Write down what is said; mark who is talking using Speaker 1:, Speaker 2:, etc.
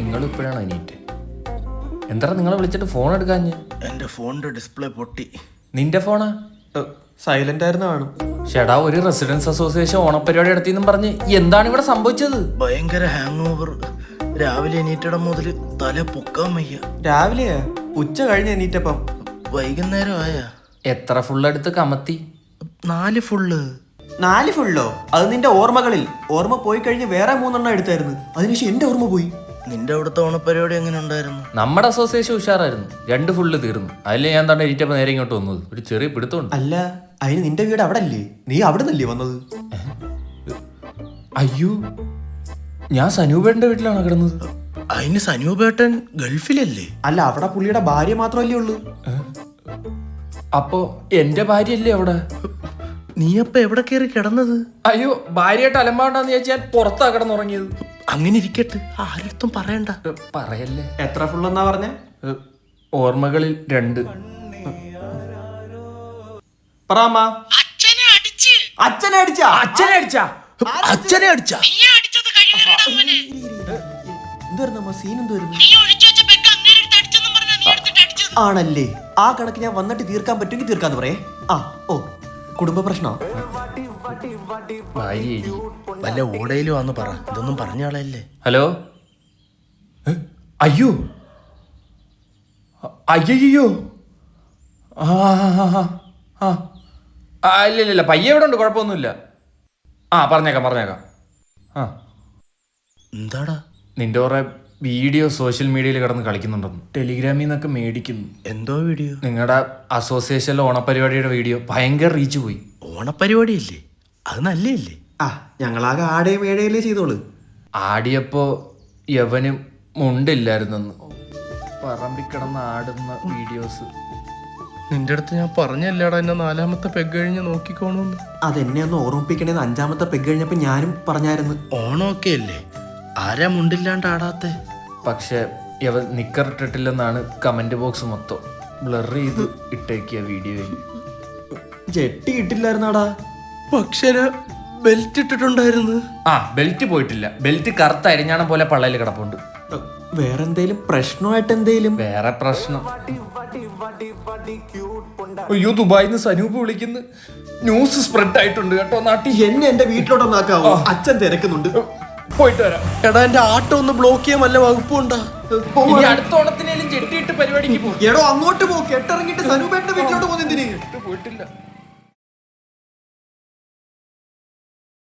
Speaker 1: നിങ്ങൾ ഇപ്പോഴാണ് എണീറ്റ്? എന്താ നിങ്ങളെ വിളിച്ചിട്ട് ഫോൺ എടുക്കാഞ്ഞ്?
Speaker 2: എന്റെ ഫോണിന്റെ ഡിസ്പ്ലേ പൊട്ടി.
Speaker 1: നിന്റെ ഫോണാ?
Speaker 3: സൈലന്റ് ആയിരുന്നു കാണും.
Speaker 1: ചേടാ, ഒരു റെസിഡൻസ് അസോസിയേഷൻ ഓണപരിപാടി നടത്തിയെന്നും പറഞ്ഞ് എന്താണ് ഇവിടെ സംഭവിച്ചത്?
Speaker 2: ഭയങ്കര ഹാങ് ഓവർ. രാവിലെ എണീറ്റിടം മുതൽ തല പൊക്കാൻ വയ്യ.
Speaker 3: രാവിലെയാ? ഉച്ച കഴിഞ്ഞ് എണീറ്റപ്പം?
Speaker 2: വൈകുന്നേരം ആയാ?
Speaker 1: എത്ര ഫുള്ളെടുത്ത് കമത്തി?
Speaker 2: 4 ഫുള്ള്.
Speaker 3: 4 ഫുള്ളോ? അത് നിന്റെ ഓർമ്മകളിൽ. ഓർമ്മ പോയി കഴിഞ്ഞ് വേറെ 3 എടുത്തായിരുന്നു. അതിനുശേഷം എന്റെ ഓർമ്മ പോയി.
Speaker 2: നിന്റെ അവിടുത്തെ ഓണപരിപാടി എങ്ങനെ ഉണ്ടായിരുന്നു?
Speaker 1: നമ്മുടെ അസോസിയേഷൻ ഉഷാറായിരുന്നു. 2 ഫുള്ള് തീർന്നു. അതിൽ ഞാൻ തന്നെ എണീറ്റപ്പോൾ നേരെ ഇങ്ങോട്ട് വന്നത്. ഒരു ചെറിയ പിടുത്തമുണ്ട്.
Speaker 3: അല്ല, അതിന് നിന്റെ വീട് അവിടെ അല്ലേ? നീ അവിടെ നിന്നല്ലേ വന്നത്?
Speaker 1: അയ്യോ, ഞാൻ സനൂപേട്ടന്റെ വീട്ടിലാണ് കിടന്നത്.
Speaker 2: അതിന് സനൂപേട്ടൻ ഗൾഫിലല്ലേ?
Speaker 3: അല്ല, അവിടെ പുള്ളിയുടെ ഭാര്യ മാത്രമല്ലേ ഉള്ളൂ.
Speaker 1: അപ്പോ എന്റെ ഭാര്യയല്ലേ അവിടെ?
Speaker 2: നീ അപ്പൊ എവിടെ കയറി കിടന്നത്?
Speaker 1: അയ്യോ, ഭാര്യയായിട്ട് അലമ്പാണ്ടെന്ന് ചോദിച്ചാൽ ഞാൻ പുറത്താ കിടന്നുറങ്ങിയത്.
Speaker 2: അങ്ങനെ ഇരിക്കട്ടെ, ആരടുത്തും പറയണ്ട.
Speaker 1: പറയല്ലേ.
Speaker 3: എത്ര ഫുള്ളെന്നാ പറഞ്ഞ?
Speaker 1: ഓർമ്മകളിൽ 2.
Speaker 3: പറമ്മ. അച്ഛനെ അടിച്ചാ?
Speaker 2: അച്ഛനെ അടിച്ചാ?
Speaker 3: എന്തായിരുന്നു സീൻ? എന്തായിരുന്നു? ആണല്ലേ? ആ കണക്ക് ഞാൻ വന്നിട്ട് തീർക്കാൻ പറ്റുമെങ്കിൽ തീർക്കാന്ന് പറയേ. ഓ, കുടുംബ പ്രശ്നോ?
Speaker 2: വല്ല ഓടയിലും ആന്ന് പറ. ഇതൊന്നും പറഞ്ഞ ആളല്ലേ.
Speaker 1: ഹലോ. അയ്യോ അയ്യോ. ഇല്ല പയ്യ ഇവിടെ ഉണ്ട്, കുഴപ്പമൊന്നുമില്ല. പറഞ്ഞേക്കാം.
Speaker 2: എന്താടാ?
Speaker 1: നിന്റെ കുറെ വീഡിയോ സോഷ്യൽ മീഡിയയിൽ കിടന്ന് കളിക്കുന്നുണ്ടെന്ന്. ടെലിഗ്രാമിൽ നിന്നൊക്കെ മേടിക്കുന്നു.
Speaker 2: എന്തോ വീഡിയോ?
Speaker 1: നിങ്ങളുടെ അസോസിയേഷനിലെ ഓണപരിപാടിയുടെ വീഡിയോ ഭയങ്കര റീച്ച് പോയി.
Speaker 2: ഓണപരിപാടിയല്ലേ? അത് നല്ലല്ലേ?
Speaker 3: ഞങ്ങളാകെ ആടേയും ഏഴയിലേ ചെയ്തോളൂ.
Speaker 1: ആടിയപ്പോ യവനും മുണ്ടില്ലായിരുന്നെന്ന് പറമ്പിൽ കിടന്ന് ആടുന്ന വീഡിയോസ്.
Speaker 2: നിന്റെ അടുത്ത് ഞാൻ പറഞ്ഞല്ലേടാ എന്നെ 4ാമത്തെ പെഗ് കഴിഞ്ഞ് നോക്കിക്കോണോന്ന്.
Speaker 3: അതെന്നെ ഒന്ന് ഓർമ്മിപ്പിക്കണേന്ന് 5ാമത്തെ പെഗ് കഴിഞ്ഞപ്പോ ഞാനും പറഞ്ഞായിരുന്നു.
Speaker 2: ഓണമൊക്കെ അല്ലേ, ആരാ മുണ്ടില്ലാണ്ട് ആടാത്തെ?
Speaker 1: പക്ഷെ യവൻ നിക്കറിട്ടിട്ടില്ലെന്നാണ് കമന്റ് ബോക്സ് മൊത്തം ബ്ലർ ചെയ്ത് ഇട്ടേക്കിയ വീഡിയോയിൽ.
Speaker 3: ജെട്ടി ഇട്ടില്ലായിരുന്നാടാ?
Speaker 2: പക്ഷേ ബെൽറ്റ് ഇട്ടിട്ടുണ്ടായിരുന്നു.
Speaker 1: ബെൽറ്റ് പോയിട്ടില്ല. ബെൽറ്റ് കറുത്ത അരിഞ്ഞാണം പോലെ പള്ളയിൽ കിടപ്പുണ്ട്.
Speaker 3: വേറെന്തേലും പ്രശ്നമായിട്ട് എന്തേലും?
Speaker 1: വേറെ പ്രശ്നം? അയ്യോ, ദുബായിന്ന് സനൂപ് വിളിക്കുന്നു. ന്യൂസ് സ്പ്രെഡ് ആയിട്ടുണ്ട് കേട്ടോ നാട്ടിൽ.
Speaker 3: എന്നെ എന്റെ വീട്ടിലോട്ടൊന്നാക്കാവോ? അച്ഛൻ തിരക്കുന്നുണ്ട്.
Speaker 1: പോയിട്ട് വരാം.
Speaker 2: എടാ, എന്റെ ആട്ടോ ഒന്ന് ബ്ലോക്ക് ചെയ്യാൻ വല്ല വകുപ്പുണ്ടാ?
Speaker 1: അടുത്ത ഓണത്തിനേലും ചെട്ടിയിട്ട് പരിപാടിക്ക് പോകും.
Speaker 3: എടോ, അങ്ങോട്ട് പോ. കെട്ടിറങ്ങിട്ട് സനൂപേട്ടന്റെ വീട്ടിലോട്ട് പോകുന്നതിന്
Speaker 1: പോയിട്ടില്ല.